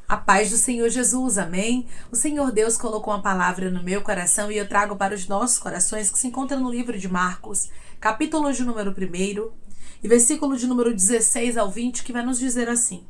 A paz do Senhor Jesus, amém? O Senhor Deus colocou uma palavra no meu coração e eu trago para os nossos corações, que se encontra no livro de Marcos, capítulo de número 1 e versículo de número 16 ao 20, que vai nos dizer assim: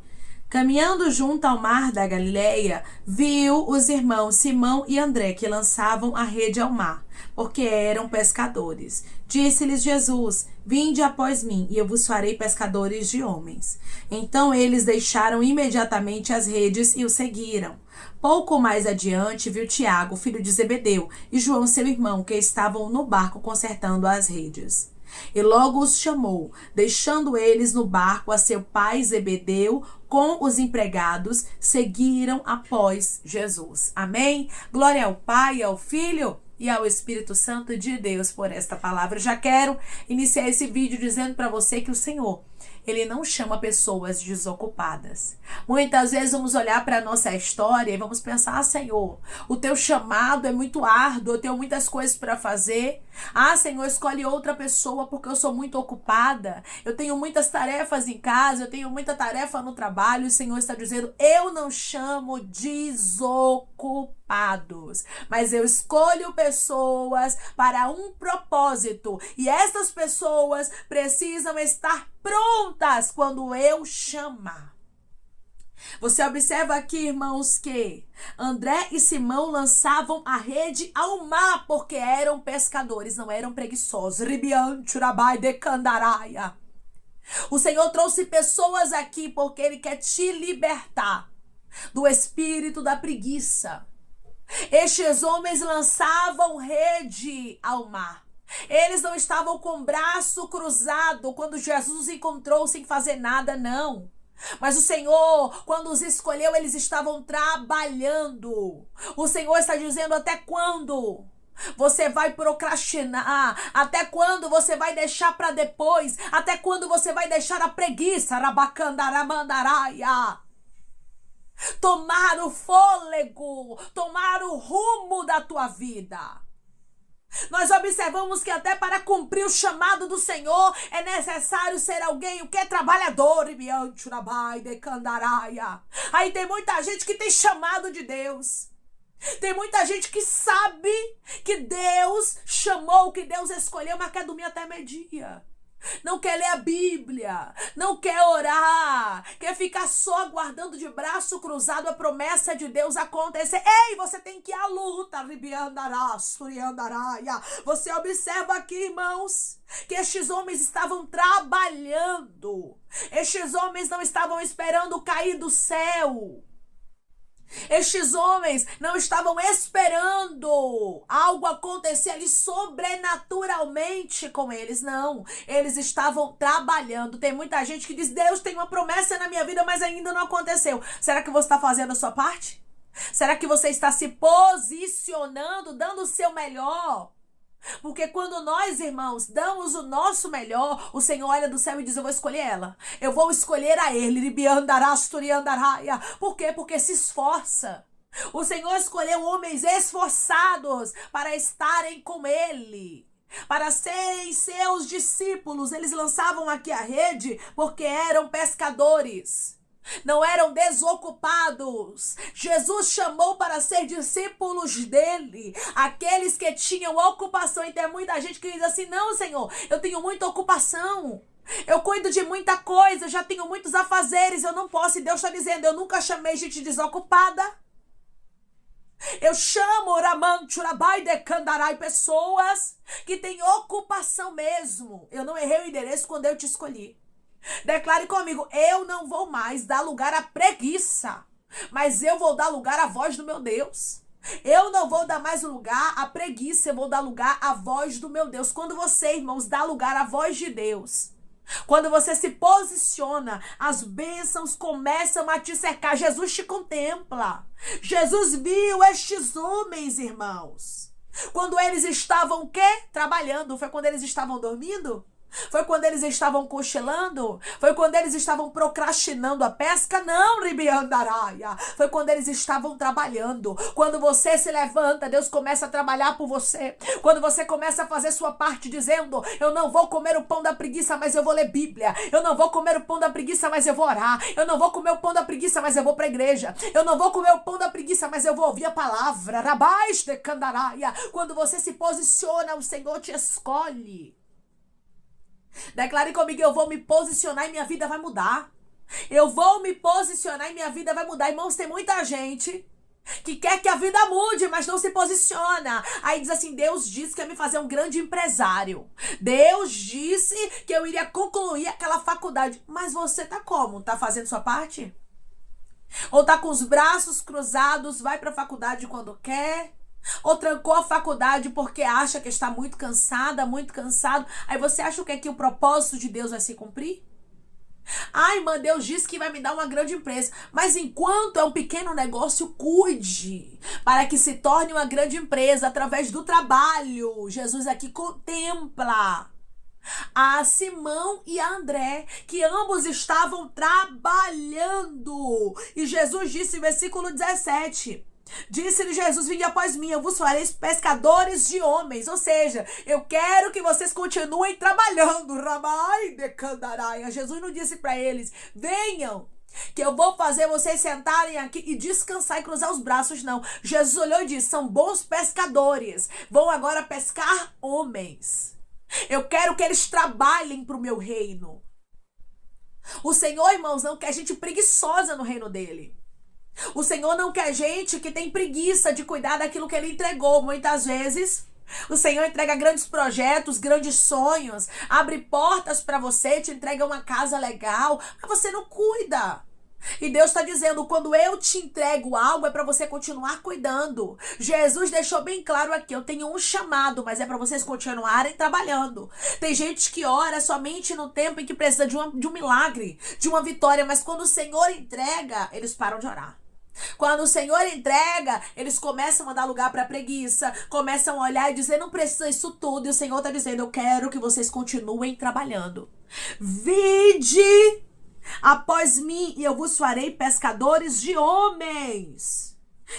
Caminhando junto ao mar da Galileia, viu os irmãos Simão e André que lançavam a rede ao mar, porque eram pescadores. Disse-lhes Jesus: Vinde após mim, e eu vos farei pescadores de homens. Então eles deixaram imediatamente as redes e o seguiram. Pouco mais adiante, viu Tiago, filho de Zebedeu, e João, seu irmão, que estavam no barco consertando as redes. E logo os chamou, deixando eles no barco a seu pai Zebedeu com os empregados, seguiram após Jesus. Amém? Glória ao Pai, ao Filho e ao Espírito Santo de Deus por esta palavra. Eu já quero iniciar esse vídeo dizendo para você que o Senhor, Ele não chama pessoas desocupadas. Muitas vezes vamos olhar para a nossa história e vamos pensar: Senhor, o teu chamado é muito árduo, eu tenho muitas coisas para fazer. Senhor, escolhe outra pessoa porque eu sou muito ocupada. Eu tenho muitas tarefas em casa, eu tenho muita tarefa no trabalho. O Senhor está dizendo: eu não chamo desocupados, mas eu escolho pessoas para um propósito. E essas pessoas precisam estar prontas quando eu chamar. Você observa aqui, irmãos, que André e Simão lançavam a rede ao mar porque eram pescadores, não eram preguiçosos. O Senhor trouxe pessoas aqui porque Ele quer te libertar do espírito da preguiça. Estes homens lançavam rede ao mar. Eles não estavam com o braço cruzado quando Jesus os encontrou sem fazer nada, não. Mas o Senhor, quando os escolheu, eles estavam trabalhando. O Senhor está dizendo: até quando você vai procrastinar? Até quando você vai deixar para depois? Até quando você vai deixar a preguiça tomar o fôlego, tomar o rumo da tua vida? Nós observamos que até para cumprir o chamado do Senhor é necessário ser alguém o que é trabalhador. Aí tem muita gente que tem chamado de Deus. Tem muita gente que sabe que Deus chamou, que Deus escolheu, mas quer dormir até meio-dia. Não quer ler a Bíblia, não quer orar, quer ficar só aguardando de braço cruzado a promessa de Deus acontecer. Ei, você tem que ir à luta. Você observa aqui, irmãos, que estes homens estavam trabalhando. Estes homens não estavam esperando cair do céu. Estes homens não estavam esperando algo acontecer ali sobrenaturalmente com eles, não. Eles estavam trabalhando. Tem muita gente que diz: Deus tem uma promessa na minha vida, mas ainda não aconteceu. Será que você está fazendo a sua parte? Será que você está se posicionando, dando o seu melhor? Porque quando nós, irmãos, damos o nosso melhor, o Senhor olha do céu e diz: eu vou escolher ela. Eu vou escolher a ele. Por quê? Porque se esforça. O Senhor escolheu homens esforçados para estarem com ele, para serem seus discípulos. Eles lançavam aqui a rede porque eram pescadores. Não eram desocupados. Jesus chamou para ser discípulos dele, aqueles que tinham ocupação. E tem muita gente que diz assim: não, Senhor, eu tenho muita ocupação, eu cuido de muita coisa, eu já tenho muitos afazeres, eu não posso. E Deus está dizendo: eu nunca chamei gente desocupada. Eu chamo pessoas que têm ocupação mesmo. Eu não errei o endereço quando eu te escolhi. Declare comigo: eu não vou mais dar lugar à preguiça, mas eu vou dar lugar à voz do meu Deus. Eu não vou dar mais lugar à preguiça, eu vou dar lugar à voz do meu Deus. Quando você, irmãos, dá lugar à voz de Deus, quando você se posiciona, as bênçãos começam a te cercar. Jesus te contempla. Jesus viu estes homens, irmãos, quando eles estavam o quê? Trabalhando. Foi quando eles estavam dormindo? Foi quando eles estavam cochilando? Foi quando eles estavam procrastinando a pesca? Não, Ribiandaraia. Foi quando eles estavam trabalhando. Quando você se levanta, Deus começa a trabalhar por você. Quando você começa a fazer sua parte dizendo: eu não vou comer o pão da preguiça, mas eu vou ler Bíblia. Eu não vou comer o pão da preguiça, mas eu vou orar. Eu não vou comer o pão da preguiça, mas eu vou para a igreja. Eu não vou comer o pão da preguiça, mas eu vou ouvir a palavra. Rabais de Candaraia. Quando você se posiciona, o Senhor te escolhe. Declare comigo: eu vou me posicionar e minha vida vai mudar. Eu vou me posicionar e minha vida vai mudar. Irmãos, tem muita gente que quer que a vida mude, mas não se posiciona. Aí diz assim: Deus disse que ia me fazer um grande empresário. Deus disse que eu iria concluir aquela faculdade. Mas você tá como? Tá fazendo sua parte? Ou tá com os braços cruzados, vai pra faculdade quando quer? Ou trancou a faculdade porque acha que está muito cansada, muito cansado. Aí você acha que o propósito de Deus vai se cumprir? Ai, irmã, Deus disse que vai me dar uma grande empresa. Mas enquanto é um pequeno negócio, cuide para que se torne uma grande empresa através do trabalho. Jesus aqui contempla a Simão e a André, que ambos estavam trabalhando. E Jesus disse, versículo 17... Disse-lhe Jesus: vinde após mim, eu vos farei pescadores de homens. Ou seja, eu quero que vocês continuem trabalhando. Ramai de Candaraia. Jesus não disse para eles: venham, que eu vou fazer vocês sentarem aqui e descansar e cruzar os braços. Não. Jesus olhou e disse: são bons pescadores, vão agora pescar homens. Eu quero que eles trabalhem para o meu reino. O Senhor, irmãos, não quer gente preguiçosa no reino dele. O Senhor não quer gente que tem preguiça de cuidar daquilo que Ele entregou. Muitas vezes, o Senhor entrega grandes projetos, grandes sonhos, abre portas para você, te entrega uma casa legal, mas você não cuida. E Deus está dizendo: quando eu te entrego algo, é para você continuar cuidando. Jesus deixou bem claro aqui: eu tenho um chamado, mas é para vocês continuarem trabalhando. Tem gente que ora somente no tempo em que precisa de um milagre, de uma vitória, mas quando o Senhor entrega, eles param de orar. Quando o Senhor entrega, eles começam a dar lugar para preguiça, começam a olhar e dizer: não precisa isso tudo. E o Senhor está dizendo: eu quero que vocês continuem trabalhando. Vinde após mim e eu vos farei pescadores de homens.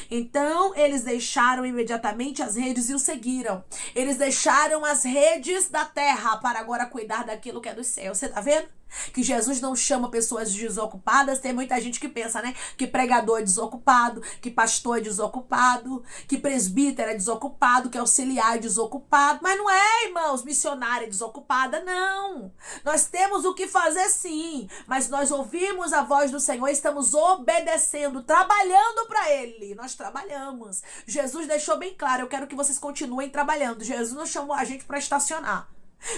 Então eles deixaram imediatamente as redes e o seguiram. Eles deixaram as redes da terra para agora cuidar daquilo que é do céu. Você tá vendo? Que Jesus não chama pessoas desocupadas. Tem muita gente que pensa, né? Que pregador é desocupado, que pastor é desocupado, que presbítero é desocupado, que auxiliar é desocupado. Mas não é, irmãos, missionária é desocupada, não. Nós temos o que fazer sim, mas nós ouvimos a voz do Senhor, estamos obedecendo, trabalhando para Ele. Nós trabalhamos. Jesus deixou bem claro: eu quero que vocês continuem trabalhando. Jesus não chamou a gente para estacionar.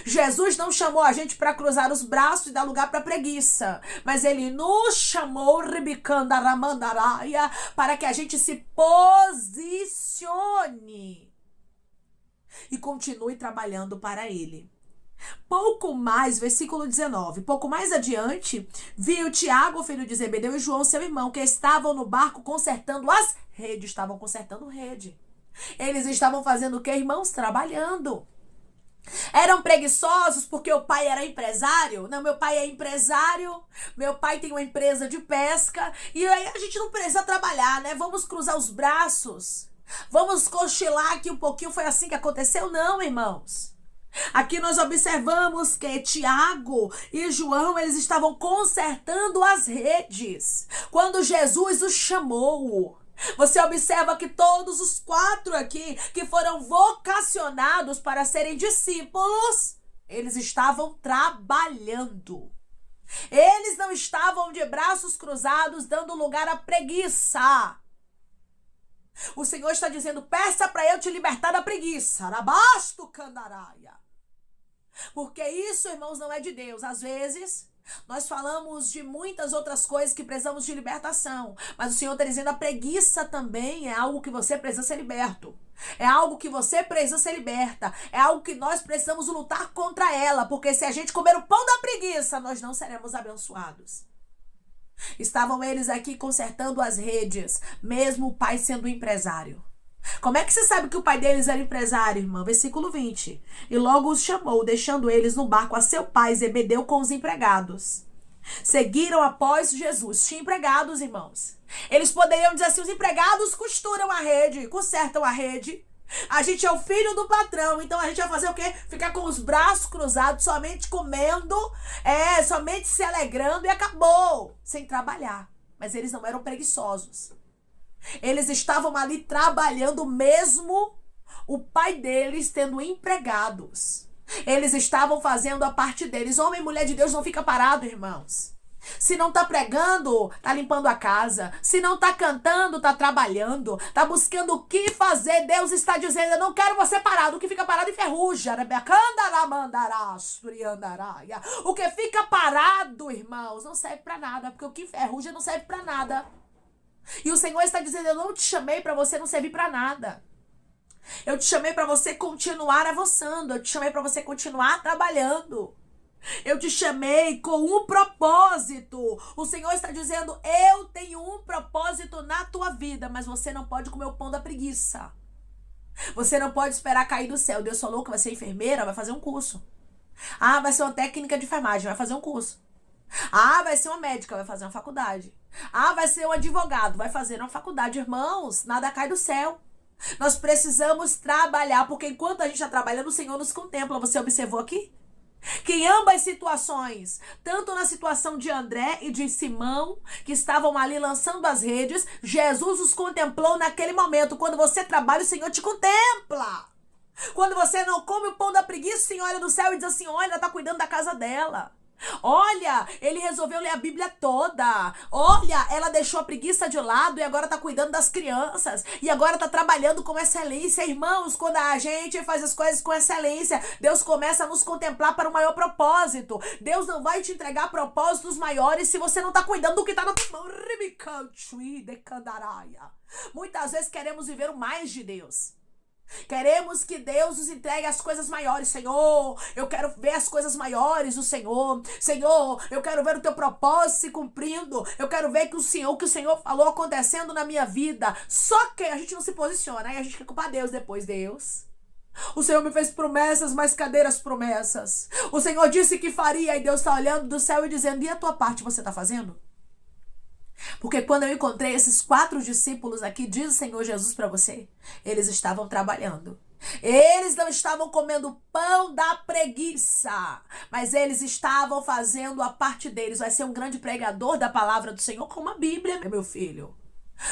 Jesus não chamou a gente para cruzar os braços e dar lugar para preguiça, mas Ele nos chamou para que a gente se posicione e continue trabalhando para Ele. Pouco mais, versículo 19, pouco mais adiante, viu Tiago, filho de Zebedeu, e João, seu irmão, que estavam no barco consertando as redes. Estavam consertando rede. Eles estavam fazendo o que, irmãos? Trabalhando. Eram preguiçosos porque o pai era empresário? Não, meu pai é empresário, meu pai tem uma empresa de pesca, e aí a gente não precisa trabalhar, né? Vamos cruzar os braços, vamos cochilar aqui um pouquinho. Foi assim que aconteceu? Não, irmãos. Aqui nós observamos que Tiago e João, eles estavam consertando as redes quando Jesus os chamou. Você observa que todos os 4 aqui que foram vocacionados para serem discípulos, eles estavam trabalhando. Eles não estavam de braços cruzados dando lugar à preguiça. O Senhor está dizendo: peça para eu te libertar da preguiça. Arabasto Candaraia. Porque isso, irmãos, não é de Deus. Às vezes nós falamos de muitas outras coisas que precisamos de libertação, mas o Senhor está dizendo: a preguiça também é algo que você precisa ser liberto. É algo que você precisa ser liberta. É algo que nós precisamos lutar contra ela, porque se a gente comer o pão da preguiça, nós não seremos abençoados. Estavam eles aqui consertando as redes, mesmo o pai sendo empresário. Como é que você sabe que o pai deles era empresário, irmã? Versículo 20. E logo os chamou, deixando eles no barco a seu pai Zebedeu com os empregados. Seguiram após Jesus. Tinha empregados, irmãos. Eles poderiam dizer assim: os empregados costuram a rede, consertam a rede. A gente é o filho do patrão, então a gente vai fazer o quê? Ficar com os braços cruzados, somente comendo, somente se alegrando e acabou, sem trabalhar. Mas eles não eram preguiçosos. Eles estavam ali trabalhando mesmo o pai deles tendo empregados. Eles estavam fazendo a parte deles. Homem e mulher de Deus não fica parado, irmãos. Se não tá pregando, tá limpando a casa. Se não tá cantando, tá trabalhando. Tá buscando o que fazer. Deus está dizendo: eu não quero você parado. O que fica parado enferruja. O que fica parado, irmãos, não serve pra nada. Porque o que enferruja não serve pra nada. E o Senhor está dizendo: eu não te chamei para você não servir para nada. Eu te chamei para você continuar avançando. Eu te chamei para você continuar trabalhando. Eu te chamei com um propósito. O Senhor está dizendo: eu tenho um propósito na tua vida, mas você não pode comer o pão da preguiça. Você não pode esperar cair do céu. Deus falou que vai ser enfermeira, vai fazer um curso. Ah, vai ser uma técnica de enfermagem, vai fazer um curso. Ah, vai ser uma médica, vai fazer uma faculdade. Ah, vai ser um advogado, vai fazer uma faculdade. Irmãos, nada cai do céu. Nós precisamos trabalhar, porque enquanto a gente está trabalhando, o Senhor nos contempla. Você observou aqui? Que em ambas situações, tanto na situação de André e de Simão, que estavam ali lançando as redes, Jesus os contemplou naquele momento. Quando você trabalha, o Senhor te contempla. Quando você não come o pão da preguiça, o Senhor olha do céu e diz assim: olha, ela está cuidando da casa dela. Olha, ele resolveu ler a Bíblia toda. Olha, ela deixou a preguiça de lado e agora tá cuidando das crianças. E agora tá trabalhando com excelência. Irmãos, quando a gente faz as coisas com excelência, Deus começa a nos contemplar para um maior propósito. Deus não vai te entregar propósitos maiores se você não tá cuidando do que tá na tua mão. Muitas vezes queremos viver o mais de Deus. Queremos que Deus nos entregue as coisas maiores. Senhor, eu quero ver as coisas maiores do Senhor. Senhor, eu quero ver o teu propósito se cumprindo. Eu quero ver que o Senhor falou acontecendo na minha vida. Só que a gente não se posiciona. Aí a gente quer culpar Deus depois. Deus, o Senhor me fez promessas, mas cadê as promessas? O Senhor disse que faria. E Deus está olhando do céu e dizendo: e a tua parte você está fazendo? Porque quando eu encontrei esses 4 discípulos aqui, diz o Senhor Jesus para você, eles estavam trabalhando. Eles não estavam comendo pão da preguiça, mas eles estavam fazendo a parte deles. Vai ser um grande pregador da palavra do Senhor, como a Bíblia, meu filho.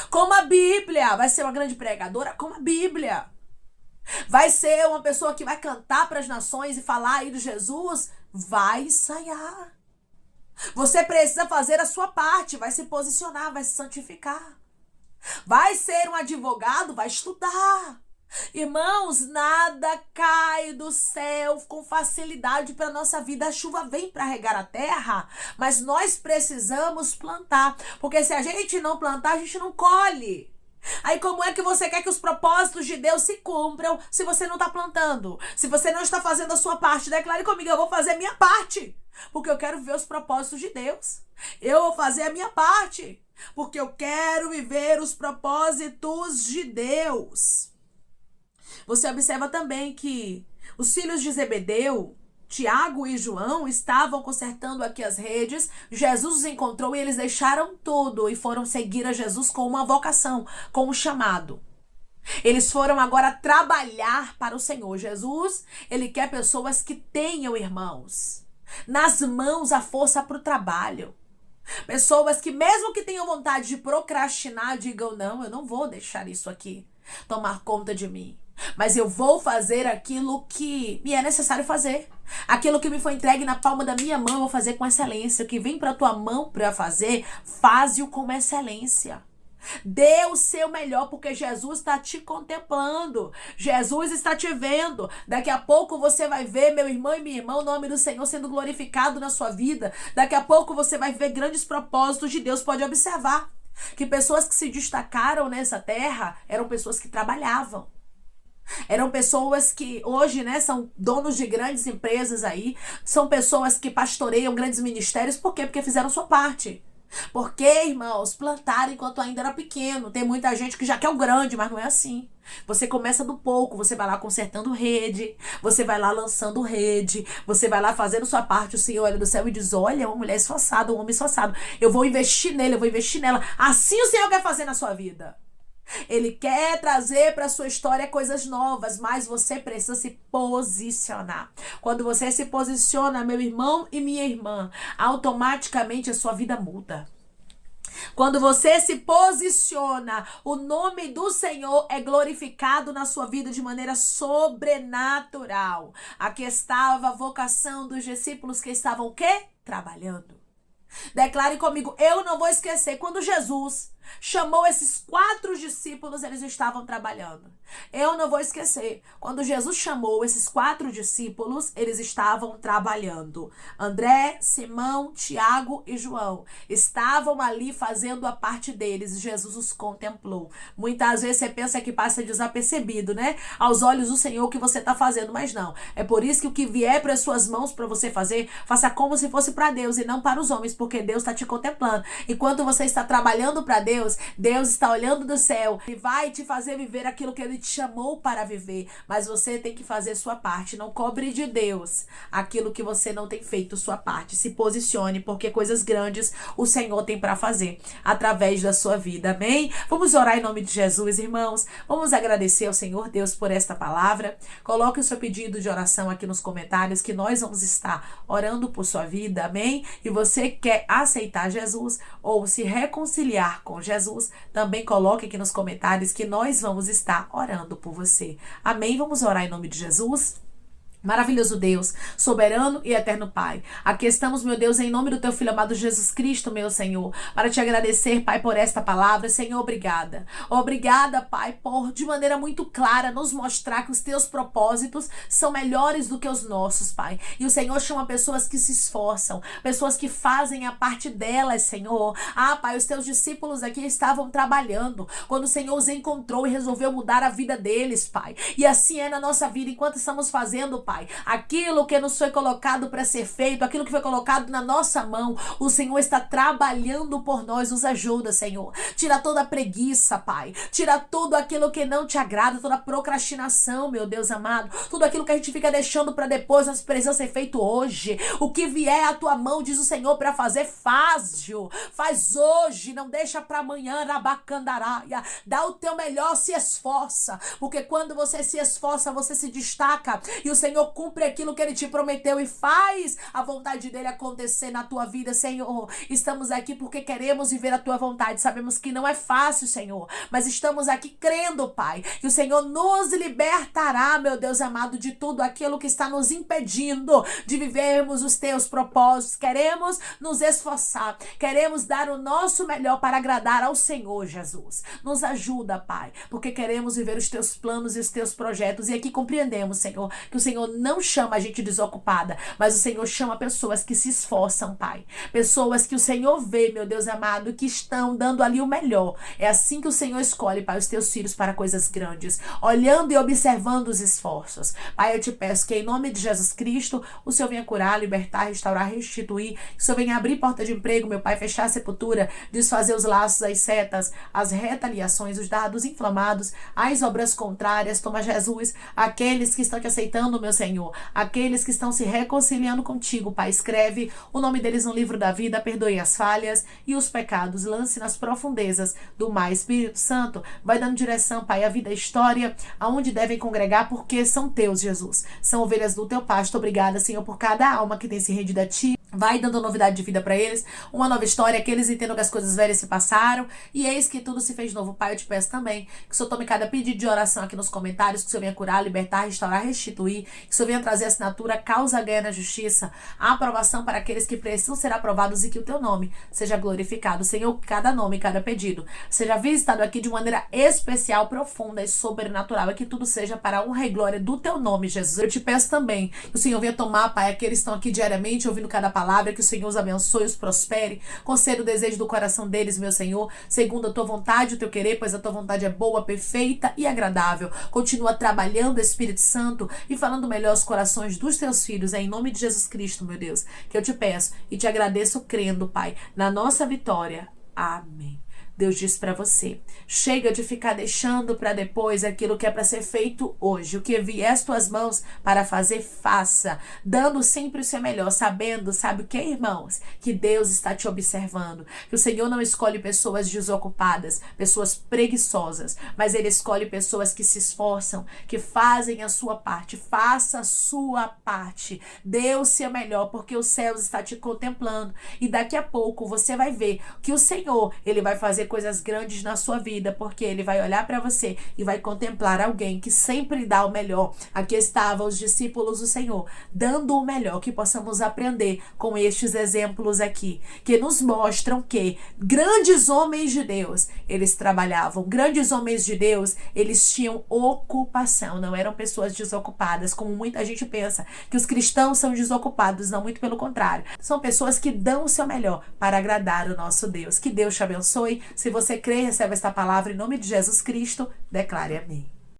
Como a Bíblia. Vai ser uma grande pregadora, como a Bíblia. Vai ser uma pessoa que vai cantar para as nações e falar aí de Jesus. Vai ensaiar. Você precisa fazer a sua parte, vai se posicionar, vai se santificar. Vai ser um advogado, vai estudar. Irmãos, nada cai do céu com facilidade para a nossa vida. A chuva vem para regar a terra, mas nós precisamos plantar. Porque se a gente não plantar, a gente não colhe. Aí como é que você quer que os propósitos de Deus se cumpram se você não está plantando? Se você não está fazendo a sua parte, declare comigo: eu vou fazer a minha parte, porque eu quero ver os propósitos de Deus. Eu vou fazer a minha parte, porque eu quero viver os propósitos de Deus. Você observa também que os filhos de Zebedeu, Tiago e João, estavam consertando aqui as redes. Jesus os encontrou e eles deixaram tudo e foram seguir a Jesus com uma vocação, com um chamado. Eles foram agora trabalhar para o Senhor. Jesus, ele quer pessoas que tenham, irmãos, nas mãos a força para o trabalho. Pessoas que mesmo que tenham vontade de procrastinar, digam: não, eu não vou deixar isso aqui tomar conta de mim. Mas eu vou fazer aquilo que me é necessário fazer. Aquilo que me foi entregue na palma da minha mão, eu vou fazer com excelência. O que vem para tua mão para fazer, faze-o com excelência. Dê o seu melhor, porque Jesus está te contemplando. Jesus está te vendo. Daqui a pouco você vai ver, meu irmão e minha irmã, o nome do Senhor sendo glorificado na sua vida. Daqui a pouco você vai ver grandes propósitos de Deus. Pode observar que pessoas que se destacaram nessa terra eram pessoas que trabalhavam. Eram pessoas que hoje, são donos de grandes empresas aí. São pessoas que pastoreiam grandes ministérios. Por quê? Porque fizeram sua parte. Porque, irmãos, plantaram enquanto ainda era pequeno. Tem muita gente que já quer o grande, mas não é assim. Você começa do pouco, você vai lá consertando rede, você vai lá lançando rede, você vai lá fazendo sua parte. O Senhor olha do céu e diz: olha, uma mulher esforçada, um homem esforçado. Eu vou investir nele, eu vou investir nela. Assim o Senhor quer fazer na sua vida. Ele quer trazer para sua história coisas novas, mas você precisa se posicionar. Quando você se posiciona, meu irmão e minha irmã, automaticamente a sua vida muda. Quando você se posiciona, o nome do Senhor é glorificado na sua vida de maneira sobrenatural. Aqui estava a vocação dos discípulos que estavam o quê? Trabalhando. Declare comigo: eu não vou esquecer quando Jesus chamou esses 4 discípulos, eles estavam trabalhando. Eu não vou esquecer. Quando Jesus chamou esses 4 discípulos, eles estavam trabalhando. André, Simão, Tiago e João estavam ali fazendo a parte deles. Jesus os contemplou. Muitas vezes você pensa que passa desapercebido, né? Aos olhos do Senhor o que você está fazendo, mas não. É por isso que o que vier para as suas mãos para você fazer, faça como se fosse para Deus e não para os homens, porque Deus está te contemplando. Enquanto você está trabalhando para Deus, Deus está olhando do céu e vai te fazer viver aquilo que Ele te chamou para viver. Mas você tem que fazer sua parte. Não cobre de Deus aquilo que você não tem feito sua parte. Se posicione, porque coisas grandes o Senhor tem para fazer através da sua vida. Amém? Vamos orar em nome de Jesus, irmãos. Vamos agradecer ao Senhor Deus por esta palavra. Coloque o seu pedido de oração aqui nos comentários, que nós vamos estar orando por sua vida. Amém? E você quer aceitar Jesus ou se reconciliar com Jesus, também coloque aqui nos comentários que nós vamos estar orando por você. Amém? Vamos orar em nome de Jesus? Maravilhoso Deus, soberano e eterno Pai, aqui estamos, meu Deus, em nome do teu Filho amado Jesus Cristo, meu Senhor, para te agradecer, Pai, por esta palavra. Senhor, obrigada. Obrigada, Pai, por de maneira muito clara nos mostrar que os teus propósitos são melhores do que os nossos, Pai. E o Senhor chama pessoas que se esforçam, pessoas que fazem a parte delas, Senhor. Pai, os teus discípulos aqui estavam trabalhando quando o Senhor os encontrou e resolveu mudar a vida deles, Pai. E assim é na nossa vida, enquanto estamos fazendo, Pai, aquilo que nos foi colocado para ser feito, aquilo que foi colocado na nossa mão, o Senhor está trabalhando por nós. Nos ajuda, Senhor. Tira toda a preguiça, Pai. Tira tudo aquilo que não te agrada, toda a procrastinação, meu Deus amado. Tudo aquilo que a gente fica deixando para depois, nós precisamos ser feito hoje. O que vier à tua mão, diz o Senhor, para fazer, faz hoje, não deixa para amanhã, rabacandaraia. Dá o teu melhor, se esforça, porque quando você se esforça, você se destaca e o Senhor cumpre aquilo que Ele te prometeu e faz a vontade dEle acontecer na tua vida, Senhor. Estamos aqui porque queremos viver a tua vontade. Sabemos que não é fácil, Senhor, mas estamos aqui crendo, Pai, que o Senhor nos libertará, meu Deus amado, de tudo aquilo que está nos impedindo de vivermos os teus propósitos. Queremos nos esforçar, queremos dar o nosso melhor para agradar ao Senhor Jesus. Nos ajuda, Pai, porque queremos viver os teus planos e os teus projetos. E aqui compreendemos, Senhor, que o Senhor não chama a gente desocupada, mas o Senhor chama pessoas que se esforçam, Pai. Pessoas que o Senhor vê, meu Deus amado, que estão dando ali o melhor. É assim que o Senhor escolhe, Pai, os teus filhos para coisas grandes, olhando e observando os esforços. Pai, eu te peço que em nome de Jesus Cristo, o Senhor venha curar, libertar, restaurar, restituir. Que o Senhor venha abrir porta de emprego, meu Pai, fechar a sepultura, desfazer os laços, as setas, as retaliações, os dardos inflamados, as obras contrárias. Toma, Jesus, aqueles que estão te aceitando, meu Senhor, aqueles que estão se reconciliando contigo, Pai, escreve o nome deles no livro da vida, perdoe as falhas e os pecados, lance nas profundezas do mar. Espírito Santo, vai dando direção, Pai, à vida e história, aonde devem congregar, porque são teus, Jesus, são ovelhas do teu pasto. Obrigada, Senhor, por cada alma que tem se rendido a ti. Vai dando novidade de vida para eles, uma nova história, que eles entendam que as coisas velhas se passaram e eis que tudo se fez novo. Pai, eu te peço também que o Senhor tome cada pedido de oração aqui nos comentários, que o Senhor venha curar, libertar, restaurar, restituir, que o Senhor venha trazer assinatura, causa ganha na justiça, a aprovação para aqueles que precisam ser aprovados e que o teu nome seja glorificado. Senhor, cada nome, cada pedido seja visitado aqui de maneira especial, profunda e sobrenatural, e que tudo seja para a honra e glória do teu nome, Jesus. Eu te peço também que o Senhor venha tomar, Pai, aqueles que estão aqui diariamente ouvindo cada palavra, palavra, que o Senhor os abençoe, os prospere, conceda o desejo do coração deles, meu Senhor, segundo a tua vontade, o teu querer, pois a tua vontade é boa, perfeita e agradável. Continua trabalhando, Espírito Santo, e falando melhor aos corações dos teus filhos, é em nome de Jesus Cristo, meu Deus, que eu te peço e te agradeço crendo, Pai, na nossa vitória. Amém. Deus diz para você, chega de ficar deixando para depois aquilo que é para ser feito hoje. O que vier às tuas mãos para fazer, faça, dando sempre o seu melhor, sabendo, sabe o que, irmãos? Que Deus está te observando, que o Senhor não escolhe pessoas desocupadas, pessoas preguiçosas, mas Ele escolhe pessoas que se esforçam, que fazem a sua parte. Faça a sua parte, dê o seu melhor, porque o céu está te contemplando, e daqui a pouco você vai ver que o Senhor, Ele vai fazer coisas grandes na sua vida, porque Ele vai olhar para você e vai contemplar alguém que sempre dá o melhor. Aqui estavam os discípulos do Senhor, dando o melhor. Que possamos aprender com estes exemplos aqui, que nos mostram que grandes homens de Deus, eles trabalhavam. Grandes homens de Deus, eles tinham ocupação, não eram pessoas desocupadas, como muita gente pensa, que os cristãos são desocupados. Não, muito pelo contrário. São pessoas que dão o seu melhor para agradar o nosso Deus. Que Deus te abençoe. Se você crê, recebe esta palavra em nome de Jesus Cristo. Declare amém.